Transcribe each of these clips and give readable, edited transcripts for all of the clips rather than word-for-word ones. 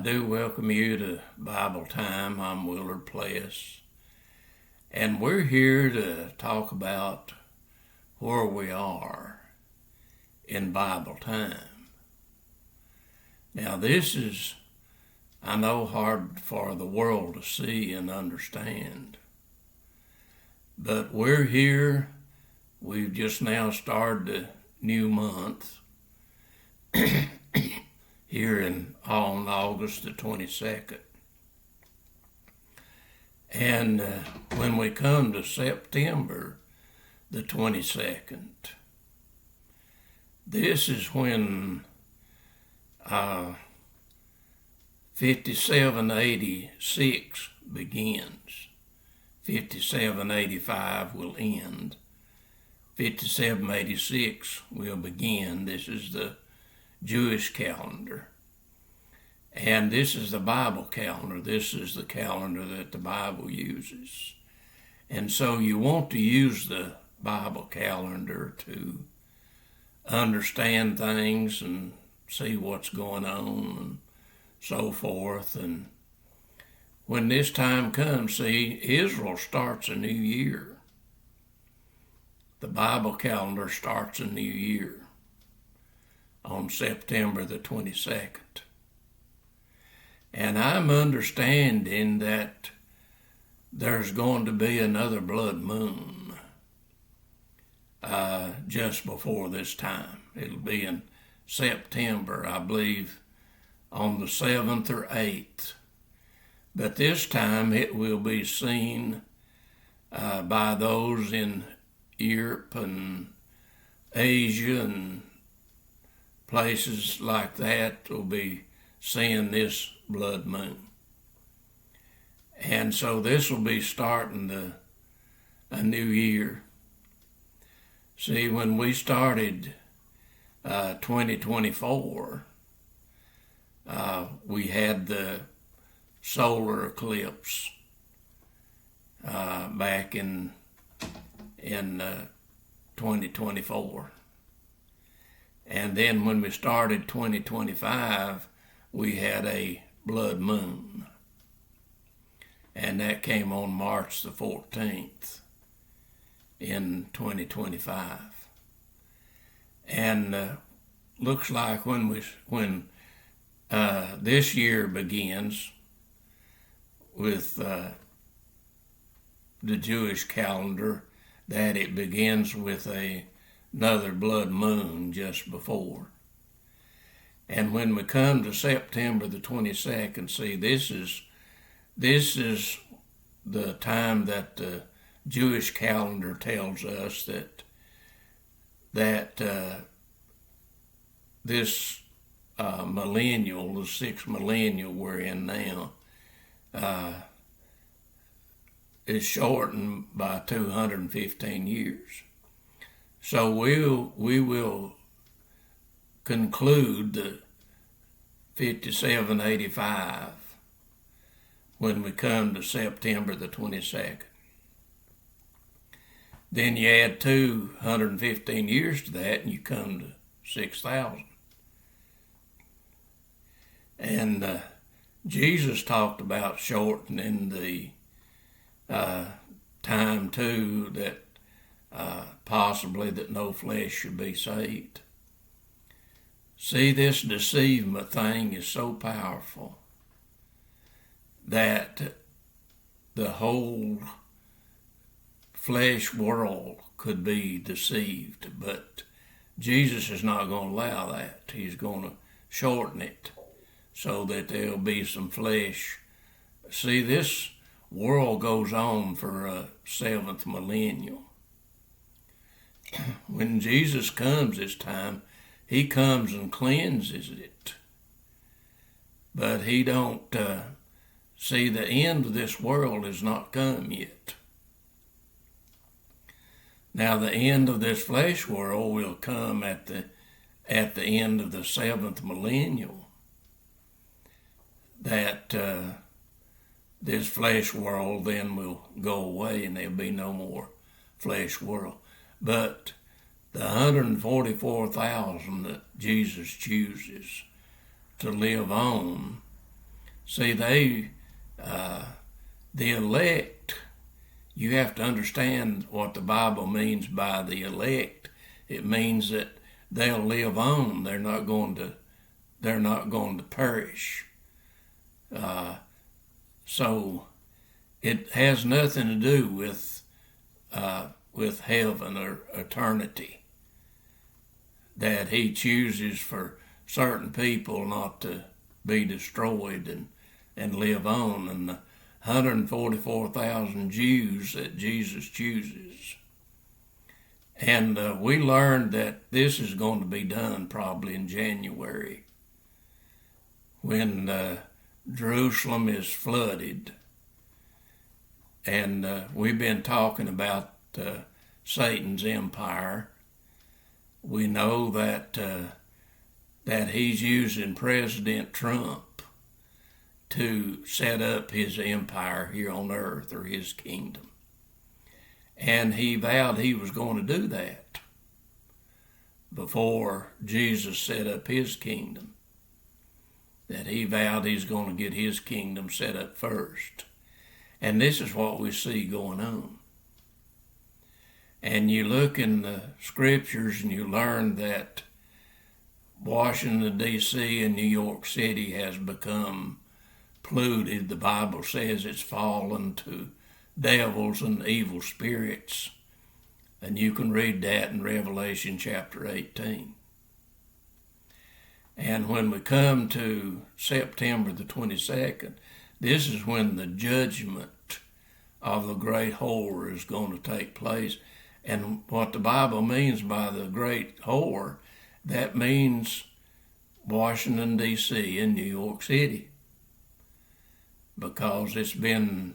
do welcome you to Bible Time. I'm Willard Pless, and we're here to talk about where we are in Bible time. Now, this is, I know, hard for the world to see and understand, but we're here. We've just now started a new month here on August the 22nd. And when we come to September the 22nd, this is when 5786 begins. 5785 will end. 5786 will begin. This is the Jewish calendar. And this is the Bible calendar. This is the calendar that the Bible uses. And so you want to use the Bible calendar to understand things and see what's going on and so forth. And when this time comes, see, Israel starts a new year. The Bible calendar starts a new year on September the 22nd. And I'm understanding that there's going to be another blood moon just before this time. It'll be in September, I believe, on the 7th or 8th. But this time it will be seen by those in Europe and Asia and places like that will be seeing this blood moon. And so this will be starting a new year. See, when we started 2024, we had the solar eclipse back in 2024. And then when we started 2025, we had a blood moon. And that came on March the 14th in 2025. And looks like when this year begins with the Jewish calendar, that it begins with another blood moon just before. And when we come to September the 22nd, see, this is the time that the Jewish calendar tells us that this millennial, the sixth millennial we're in now, is shortened by 215 years. So we will conclude the 5785 when we come to September the 22nd. Then you add 215 years to that and you come to 6,000. And Jesus talked about shortening the time too, that possibly that no flesh should be saved. See, this deceivement thing is so powerful that the whole flesh world could be deceived, but Jesus is not going to allow that. He's going to shorten it so that there'll be some flesh. See, this world goes on for a seventh millennial. When Jesus comes this time, he comes and cleanses it. But he don't see the end of this world has not come yet. Now the end of this flesh world will come at the end of the seventh millennial. That this flesh world then will go away and there'll be no more flesh world. But the 144,000 that Jesus chooses to live on See, the elect, you have to understand what the Bible means by the elect. It means that they'll live on. They're not going to perish. So it has nothing to do with heaven or eternity, that he chooses for certain people not to be destroyed and live on, and the 144,000 Jews that Jesus chooses. And we learned that this is going to be done probably in January, when Jerusalem is flooded. And we've been talking about Satan's empire. We know that he's using President Trump to set up his empire here on earth, or his kingdom. And he vowed he was going to do that before Jesus set up his kingdom, that he vowed he's going to get his kingdom set up first. And this is what we see going on. And you look in the scriptures and you learn that Washington, D.C. and New York City has become polluted. The Bible says it's fallen to devils and evil spirits. And you can read that in Revelation chapter 18. And when we come to September the 22nd, this is when the judgment of the great whore is going to take place. And what the Bible means by the great whore, that means Washington, D.C. and New York City, because it's been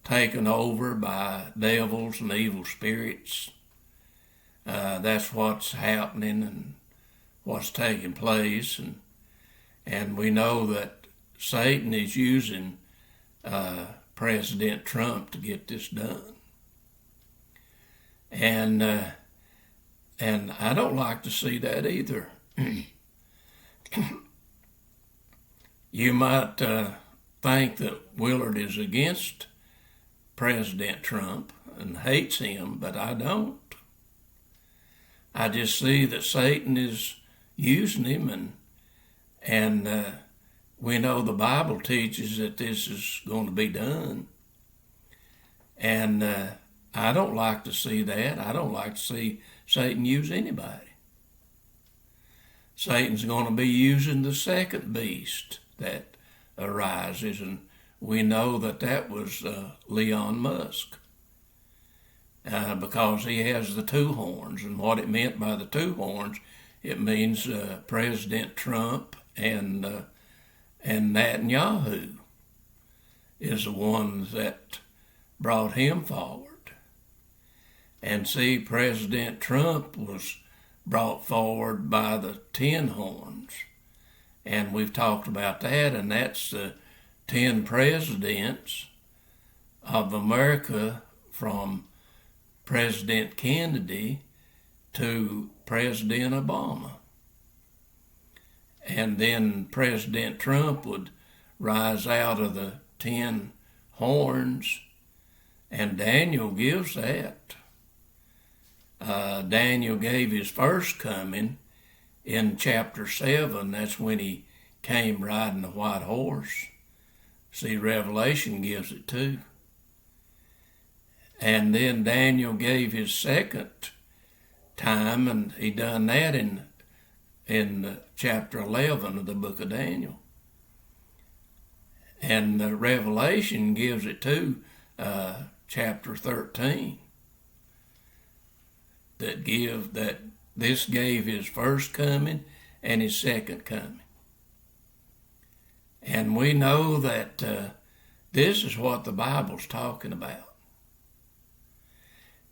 taken over by devils and evil spirits. That's what's happening and what's taking place. And we know that Satan is using President Trump to get this done. And I don't like to see that either. You might think that Willard is against President Trump and hates him, but I don't. I just see that Satan is using him, and we know the Bible teaches that this is going to be done. And I don't like to see that. I don't like to see Satan use anybody. Satan's going to be using the second beast that arises, and we know that was Elon Musk, because he has the two horns. And what it meant by the two horns, it means President Trump and Netanyahu is the ones that brought him forward. And see, President Trump was brought forward by the 10 horns. And we've talked about that, and that's the 10 presidents of America, from President Kennedy to President Obama. And then President Trump would rise out of the 10 horns, and Daniel gives that. Daniel gave his first coming in chapter 7. That's when he came riding a white horse. See, Revelation gives it too. And then Daniel gave his second time, and he done that in chapter 11 of the book of Daniel. And Revelation gives it too, chapter 13. That this gave his first coming and his second coming. And we know that this is what the Bible's talking about.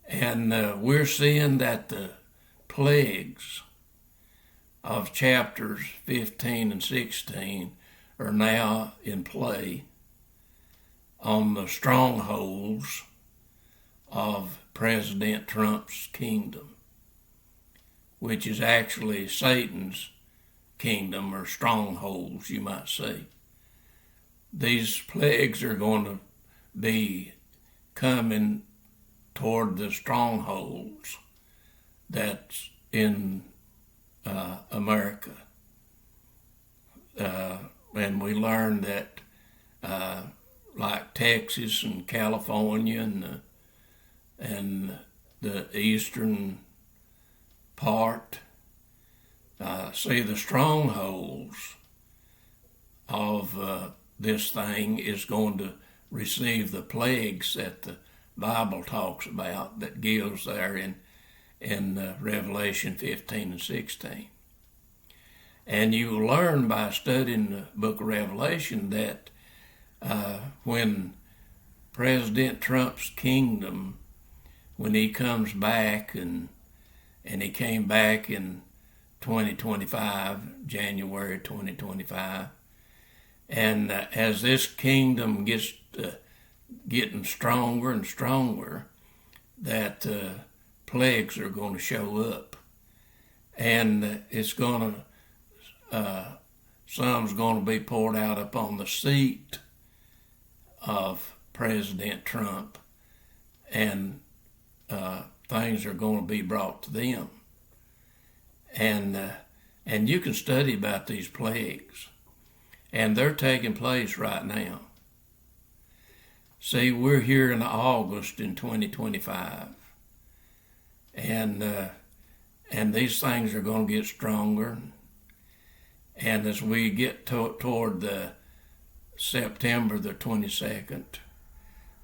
And we're seeing that the plagues of chapters 15 and 16 are now in play on the strongholds of President Trump's kingdom, which is actually Satan's kingdom, or strongholds, you might say. these plagues are going to be coming toward the strongholds that's in America. And we learned that like Texas and California and the eastern part, see the strongholds of this thing is going to receive the plagues that the Bible talks about, that gives there in Revelation 15 and 16. And you learn by studying the book of Revelation that when President Trump's kingdom, when he comes back, and he came back in 2025, January 2025, and as this kingdom gets getting stronger and stronger, that plagues are going to show up, and it's going to some's going to be poured out upon the seat of President Trump, and things are going to be brought to them, and you can study about these plagues, and they're taking place right now. See, we're here in August in 2025, and these things are going to get stronger. And as we get toward the September the 22nd,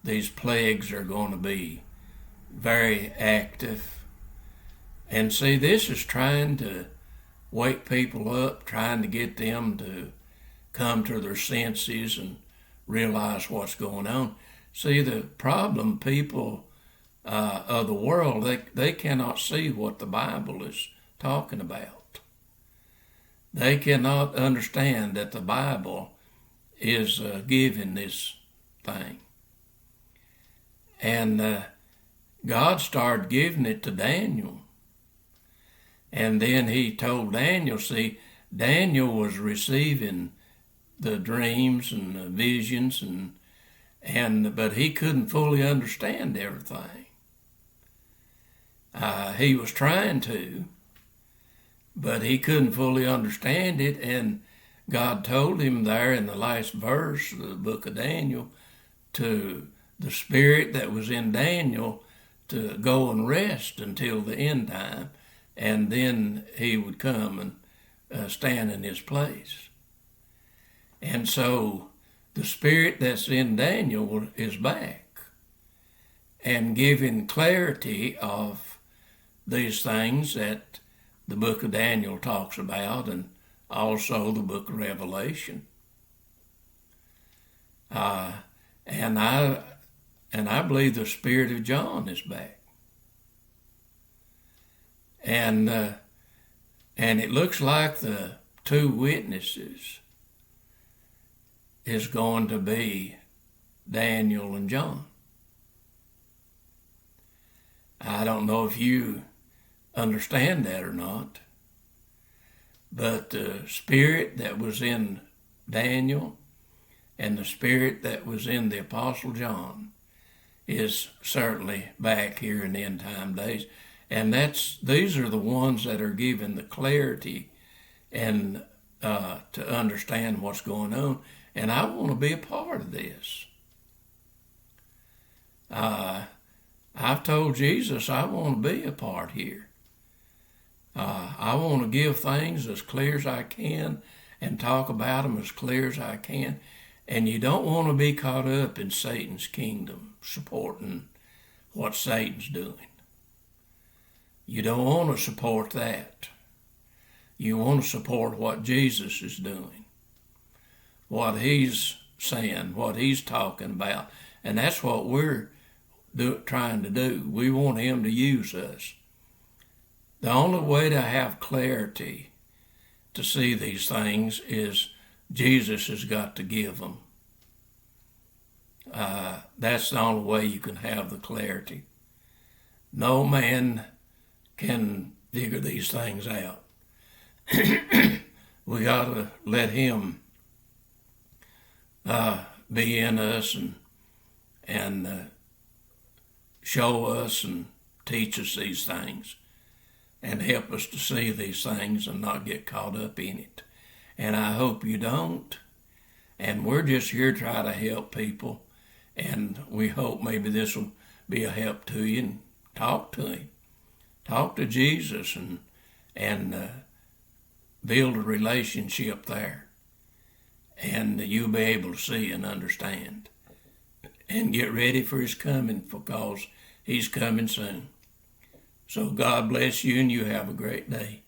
these plagues are going to be very active. And see, this is trying to wake people up, trying to get them to come to their senses and realize what's going on. See, the problem, people of the world, they cannot see what the Bible is talking about. They cannot understand that the Bible is giving this thing. And God started giving it to Daniel. And then he told Daniel, see, Daniel was receiving the dreams and the visions, but he couldn't fully understand everything. He was trying to, but he couldn't fully understand it, and God told him there in the last verse of the book of Daniel, to the spirit that was in Daniel to go and rest until the end time, and then he would come and stand in his place. And so the spirit that's in Daniel is back and giving clarity of these things that the book of Daniel talks about, and also the book of Revelation. And I believe the spirit of John is back. And it looks like the two witnesses is going to be Daniel and John. I don't know if you understand that or not, but the spirit that was in Daniel and the spirit that was in the Apostle John is certainly back here in the end time days. And these are the ones that are given the clarity and to understand what's going on. And I want to be a part of this. I've told Jesus I want to be a part here. I want to give things as clear as I can and talk about them as clear as I can. And you don't want to be caught up in Satan's kingdom, supporting what Satan's doing. You don't want to support that. You want to support what Jesus is doing, what he's saying, what he's talking about. And that's what we're trying to do. We want him to use us. The only way to have clarity to see these things is Jesus has got to give them. That's the only way you can have the clarity. No man can figure these things out. We got to let him be in us and show us and teach us these things and help us to see these things and not get caught up in it. And I hope you don't. And we're just here to try to help people. And we hope maybe this will be a help to you. And talk to him. Talk to Jesus and build a relationship there. And you'll be able to see and understand. And get ready for his coming, because he's coming soon. So God bless you, and you have a great day.